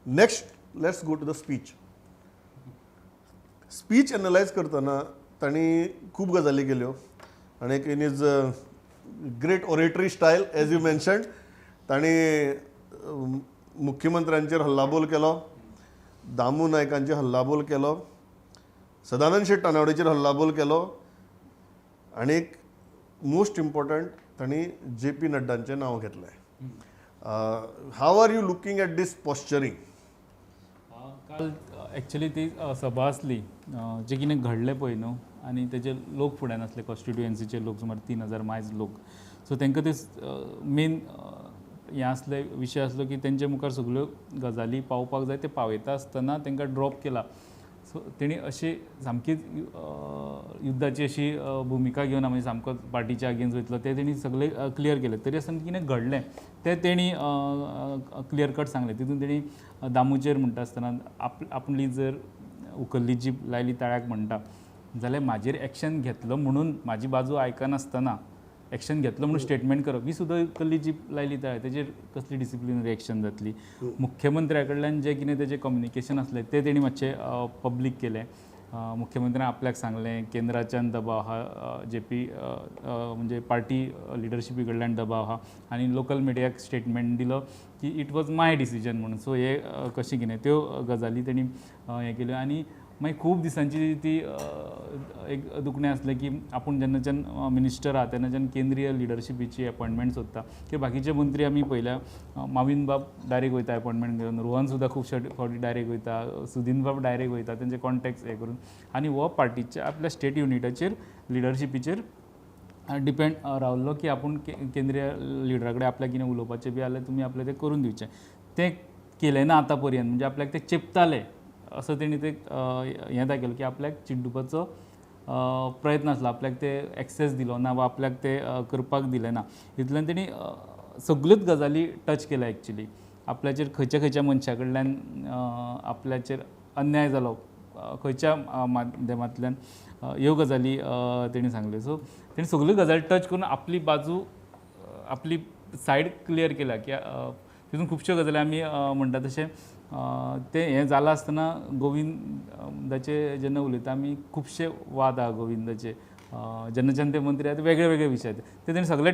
Next let's go to the speech. Speech analyse करतना तांणी खूब गजाली केल्यो आनी in his great oratory style as you mentioned. तांणी मुख्यमंत्र्यांचेर हल्लाबोल केलो, दामू नायकांचेर हल्लाबोल केलो, सदानंद शेट तानावडेचेर हल्लाबोल केलो आनीक मोस्ट इम्पॉर्टंट तांणी JP नड्डांचें नांव घेतलें. How are you looking at this posturing? काल एक्चुली ती सभा आसली जे कितें घडलें पळय न्हू आनी तेजे लोक फुड्यान आसले कॉन्स्टिट्युएन्सीचे लोक सुमार 3000 मायज लोक. सो तांकां ते मेन हें आसले विशय आसलो की तेंचे मुखार सगल्यो गजाली पावपाक जाय ते पावयता आसतना तांकां ड्रॉप केला. सो तेणी अशी सामकीच युद्धाची अशी भुमिका घेवन म्हणजे सामको पार्टीच्या अगेन्स्ट वयतलो ते तेणी सगळे क्लियर केले. तरी आसतना कितें घडलें ते तेणी क्लियर कट सांगलें. तितून तेणी दामूचेर म्हणटा आसतना आपली जर उखल्ली जीप लायली ताळ्याक म्हणटा जाल्यार म्हाजेर एक्शन घेतलो म्हणून म्हाजी बाजू आयकनासतना एक्शन घेतलो म्हणून स्टेटमेंट करप ही सुद्दां उखल्ली जीप लायली ताळ्याक तेजेर कसली डिसिप्लिनरी एक्शन जातली. मुख्यमंत्र्या कडल्यान जें कितें तेजें कम्युनिकेशन आसलें तें तेणी मातशें पब्लीक केलें. मुख्यमंत्र्यान आपल्याक सांगलें केंद्राच्यान दबाव आहा, JP म्हणजे पार्टी लिडरशिपी कडल्यान दबाव आहा आनी लोकल मिडियाक स्टेटमेंट दिलो की इट वॉज माय डिसिजन म्हणून. सो हे कशें कितें त्यो गजाली तेणी हें केल्यो. आनी मागीर खूब दिसांची ती एक दुखणें आसलें की आपूण जेन्नाच्यान मिनिस्टर आहा तेन्नाच्यान केंद्रीय लिडरशिपीची अपॉयंटमेंट सोदता की बाकीचे मंत्री आमी पयल्या माविन बाब डायरेक्ट वयता अपॉयंटमेंट घेवन, रोहन सुद्दां खुबशे फावटी डायरेक्ट वयता, सुदीन बाब डायरेक्ट वयता तेंचे कॉन्टॅक्ट्स हें करून. आनी हो पार्टीच्या आपल्या स्टेट युनिटाचेर लिडरशिपीचेर डिपेंड रावल्लो की आपूण केंद्रीय लिडरा कडेन आपल्याक कितें उलोवपाचें बी जाल्यार तुमी आपलें तें करून दिवचें. तें केलें ना आतां पर्यंत म्हणजे आपल्याक ते चिंपताले असो तेणी ते हें दाखयलो की आपल्याक चिड्डुपाचो प्रयत्न आसलो, आपल्याक ते एक्सेस दिलो ना वा आपल्याक ते करपाक दिलें ना. हितूंतल्यान तेणी सगल्योच गजाली टच केल्या एक्चुली. आपल्याचेर खंयच्या खंयच्या मनशा कडल्यान आपल्याचेर अन्याय जालो खंयच्या माध्यमांतल्यान ह्यो गजाली तेणी सांगल्यो. सो तेणी सगल्यो गजाली टच करून आपली बाजू आपली सायड क्लियर केल्या की तितून खुबश्यो गजाली आमी म्हणटा तशें तें हें जालां आसतना गोविंदाचे जेन्ना उलयता आमी खुबशे वाद आहा गोविंदाचे जेन्नाच्यान ते मंत्री आहा वेगळे वेगळे विशय ते तेणी सगळे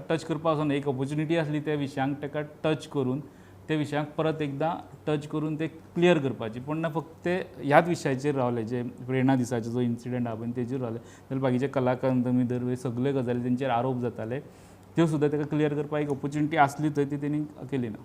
टच करपा वचोन एक ऑपॉर्च्युनिटी आसली त्या विशयांक ताका टच करून त्या विशयांक परत एकदां टच करून ते क्लियर करपाची. पूण ना फक्त ते ह्याच विशयाचेर रावले जे प्रेरणा दिसाचो जो इन्सिडंट आहा पळय तेजेर रावले जाल्यार बाकीचे कलाकांत दरवेळी सगळे गजाली तेंचेर आरोप जाताले त्यो सुद्दां ताका क्लियर करपाक एक ऑपॉर्च्युनिटी आसली थंय ती तेणी केली ना.